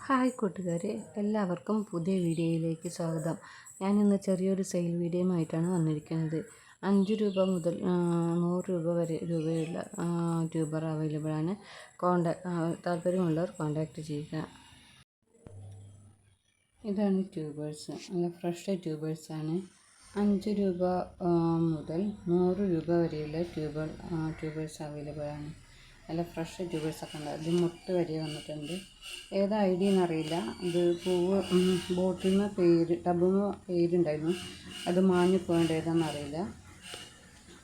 Hi കൂട്ടുകാരെ, എല്ലാവർക്കും പുതിയ വീഡിയോയിലേക്ക് സ്വാഗതം. ഞാനിന്ന് ചെറിയൊരു സെയിൽ വീഡിയോയുമായിട്ടാണ് വന്നിരിക്കുന്നത്. 5 രൂപ മുതൽ 100 രൂപ വരെ രൂപയുള്ള ട്യൂബർ അവൈലബിളാണ്. താല്പര്യമുള്ളവർ കോൺടാക്റ്റ് ചെയ്യുക. ഇതാണ് ട്യൂബേഴ്സ്, നല്ല ഫ്രഷ് ട്യൂബേഴ്സാണ്. 5 രൂപ മുതൽ 100 രൂപ വരെയുള്ള ട്യൂബേഴ്സ് അവൈലബിളാണ്. നല്ല ഫ്രഷ് ട്യൂബേഴ്സൊക്കെ ഉണ്ട്. ഇത് മുട്ട് വരെ വന്നിട്ടുണ്ട്. ഏതാ ഐഡിയ എന്നറിയില്ല. ഇത് പൂവ് ബോട്ടിൽ നിന്ന് ടബിന് പേരുണ്ടായിരുന്നു, അത് മാഞ്ഞു പോകേണ്ട ഏതാണെന്നറിയില്ല.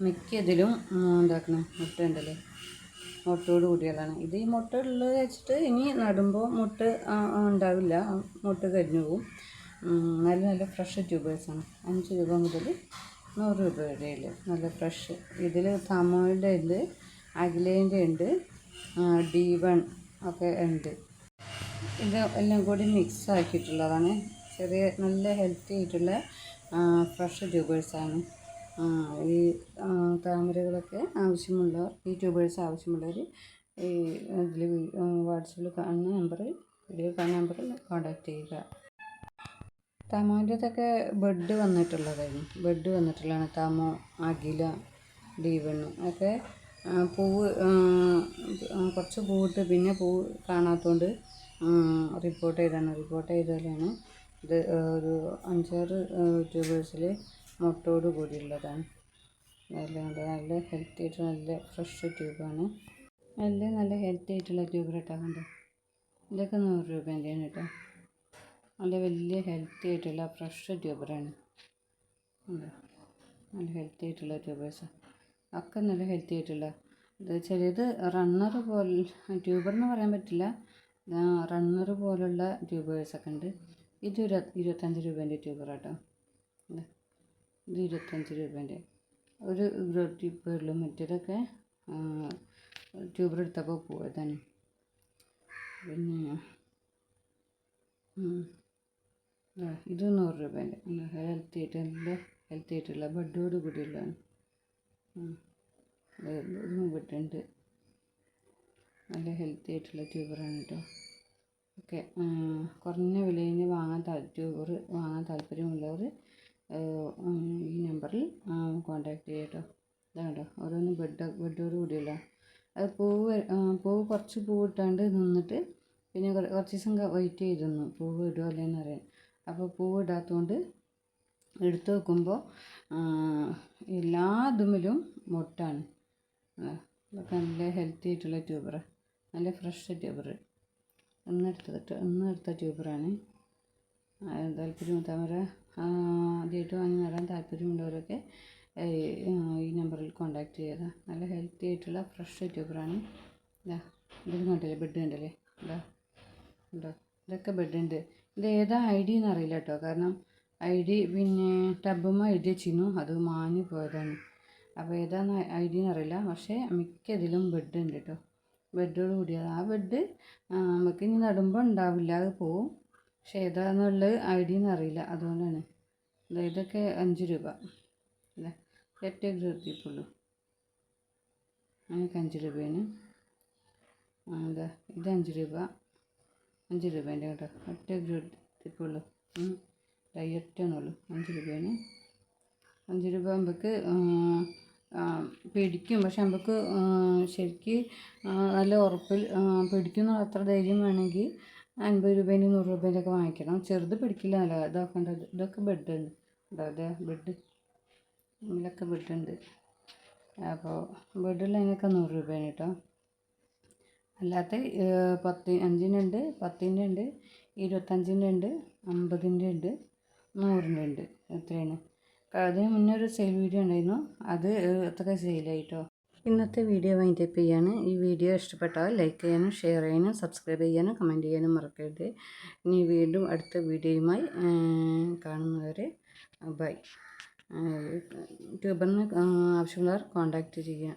മിക്കതിലും എന്താക്കണം മുട്ടുണ്ടല്ലേ, മുട്ടോട് കൂടിയതാണ്. ഇത് ഈ മുട്ട ഉള്ളത് വെച്ചിട്ട് ഇനി നടുമ്പോൾ മുട്ട് ഉണ്ടാവില്ല, മുട്ട് കരിഞ്ഞു പോവും. നല്ല നല്ല ഫ്രഷ് ട്യൂബേഴ്സാണ്. 5 രൂപ മുതൽ 100 രൂപ വരെയിൽ നല്ല ഫ്രഷ്. ഇതിൽ തമോയുടെ ഉണ്ട്, അഖിലേൻ്റെ ഉണ്ട്, D1 ഒക്കെ ഉണ്ട്. ഇത് എല്ലാം കൂടി മിക്സ് ആക്കിയിട്ടുള്ളതാണ്. ചെറിയ നല്ല ഹെൽത്തി ആയിട്ടുള്ള ഫ്രഷ് ട്യൂബേഴ്സാണ്. ഈ താമരകളൊക്കെ ആവശ്യമുള്ളവർ, ഈ ട്യൂബേഴ്സ് ആവശ്യമുള്ളവർ ഈ ഇതിൽ വാട്സപ്പിൽ കാണുന്ന വീഡിയോ കാണുന്ന നമ്പറിൽ കോൺടാക്റ്റ് ചെയ്യുക. തമോൻ്റെതൊക്കെ ബെഡ് വന്നിട്ടുള്ളതാണ്. തമോ, അഖില, D1 ഒക്കെ പൂവ് കുറച്ച് പൂവിട്ട് പിന്നെ പൂവ് കാണാത്തതുകൊണ്ട് റിപ്പോർട്ട് ചെയ്താലാണ്. ഇത് ഒരു 5-6 ട്യൂബേഴ്സിൽ മുട്ടോട് കൂടിയുള്ളതാണ്. നല്ല ഹെൽത്തി ആയിട്ട് നല്ല ഫ്രഷ് ട്യൂബാണ്. നല്ല ഹെൽത്തി ആയിട്ടുള്ള ട്യൂബ് ഇട്ടാകുന്നുണ്ട്. ഇതൊക്കെ 100 രൂപേൻ്റെയാണ് കേട്ടോ. നല്ല വലിയ ഹെൽത്തി ആയിട്ടുള്ള ഫ്രഷ് ട്യൂബറാണ്. നല്ല ഹെൽത്തി ആയിട്ടുള്ള ട്യൂബേഴ്സാണ് ഒക്കെ, നല്ല ഹെൽത്തി ആയിട്ടുള്ള. ഇത് ചിലത് റണ്ണർ പോലെ ട്യൂബർ എന്ന് പറയാൻ പറ്റില്ല, റണ്ണർ പോലുള്ള ട്യൂബേഴ്സൊക്കെ ഉണ്ട്. ഇത് 25 രൂപേൻ്റെ ട്യൂബറാട്ടോ. ഇത് 25 രൂപേൻ്റെ ഒരു ട്യൂബറുള്ളൂ. മറ്റേതൊക്കെ ട്യൂബർ എടുത്തപ്പോൾ പോയതാണ്. പിന്നെ ഇത് 100 രൂപേൻ്റെ നല്ല ഹെൽത്തി ആയിട്ടുള്ള ബെഡോട് കൂടിയുള്ളതാണ്. ബെഡുണ്ട്, നല്ല ഹെൽത്തി ആയിട്ടുള്ള ട്യൂബറാണ് കേട്ടോ. ഓക്കെ, കുറഞ്ഞ വിലയിൽ ട്യൂബർ വാങ്ങാൻ താല്പര്യമുള്ളവർ ഈ നമ്പറിൽ കോൺടാക്റ്റ് ചെയ്യുക കേട്ടോ. ഇതാണ് കേട്ടോ, ഓരോന്നും ബെഡോട് കൂടിയുള്ള. അത് പൂവ് കുറച്ച് പൂവിട്ടാണ്ട് നിന്നിട്ട് പിന്നെ കുറച്ച് ദിവസം വെയിറ്റ് ചെയ്തിരുന്നു പൂവ് ഇടുക അല്ലേന്ന് അറിയാൻ. അപ്പോൾ പൂവ് ഇടാത്തതുകൊണ്ട് എടുത്ത് വെക്കുമ്പോൾ എല്ലാ ഇതുമിലും മുട്ടാണ്. ഇതൊക്കെ നല്ല ഹെൽത്തി ആയിട്ടുള്ള ട്യൂബർ, നല്ല ഫ്രഷ് ട്യൂബർ. ഇന്നെടുത്ത ട്യൂബറാണ്. താമര ആദ്യമായിട്ട് വാങ്ങി നടാൻ താല്പര്യമുള്ളവരൊക്കെ ഈ നമ്പറിൽ കോൺടാക്റ്റ് ചെയ്യുക. നല്ല ഹെൽത്തി ആയിട്ടുള്ള ഫ്രഷ് ട്യൂബറാണ്. ഇതിൽ കണ്ടില്ലേ, ബെഡ് കണ്ടില്ലേ, ഇതൊക്കെ ബെഡുണ്ട്. ഇത് ഏതാ ഐഡിയ എന്നറിയില്ല കേട്ടോ, കാരണം പിന്നെ ടബുമ്മ എഴുതി വെച്ചിരുന്നു, അത് മാഞ്ഞു പോയതാണ്. അപ്പോൾ ഏതാന്ന് ഐഡിയ എന്നറിയില്ല. പക്ഷേ മിക്കതിലും ബെഡ് ഉണ്ട് കേട്ടോ, ബെഡോട് കൂടിയത്. ആ ബെഡ് നമുക്ക് ഇനി നടുമ്പോൾ ഉണ്ടാവില്ല, അത് പോവും. പക്ഷേ ഏതാണെന്നുള്ളത് ഐഡിയ എന്നറിയില്ല, അതുകൊണ്ടാണ്. ഇതൊക്കെ 5 രൂപ ഒറ്റ ഗ്രൂപ്പിക്കുള്ളൂ. അങ്ങനെയൊക്കെ 5 രൂപയാണ്. ഇത് 5 രൂപേൻ്റെ കേട്ടോ, ഒറ്റ ഗ്രൂപ്പിക്കുള്ളൂ. ഒറ്റയാണുള്ളൂ, 5 രൂപയാണ്. 5 രൂപ നമുക്ക് പിടിക്കും. പക്ഷെ നമുക്ക് ശരിക്ക് നല്ല ഉറപ്പിൽ പിടിക്കുന്ന അത്ര ധൈര്യം വേണമെങ്കിൽ 50 രൂപേൻ്റെ 100 രൂപേൻ്റെ ഒക്കെ വാങ്ങിക്കണം. ചെറുത് പിടിക്കില്ല. നല്ല ഇതൊക്കെ ബെഡുണ്ട്. ബെഡ് ഇതിലൊക്കെ ബെഡുണ്ട്. അപ്പോൾ ബെഡുള്ളതിനൊക്കെ 100 രൂപയാണ് കേട്ടോ. അല്ലാത്ത 5-നുണ്ട്, 10-ൻ്റെ ഉണ്ട്, 25-ൻ്റെ ഉണ്ട്, 50-ൻ്റെ ഉണ്ട്, 100-ൻ്റെ ഉണ്ട്. എത്രയാണ്? അതിന് മുന്നേ ഒരു സെയിൽ വീഡിയോ ഉണ്ടായിരുന്നു, അത് അതൊക്കെ സെയിലായിട്ടോ. ഇന്നത്തെ വീഡിയോ വൈൻഡപ്പ് ചെയ്യാണ്. ഈ വീഡിയോ ഇഷ്ടപ്പെട്ടാൽ ലൈക്ക് ചെയ്യാനും ഷെയർ ചെയ്യാനും സബ്സ്ക്രൈബ് ചെയ്യാനും കമൻറ്റ് ചെയ്യാനും മറക്കരുത്. ഇനി വീണ്ടും അടുത്ത വീഡിയോയുമായി കാണുന്നവരെ ബൈ. ട്യൂബറിന് ആവശ്യമുള്ളവർ കോൺടാക്റ്റ് ചെയ്യുക.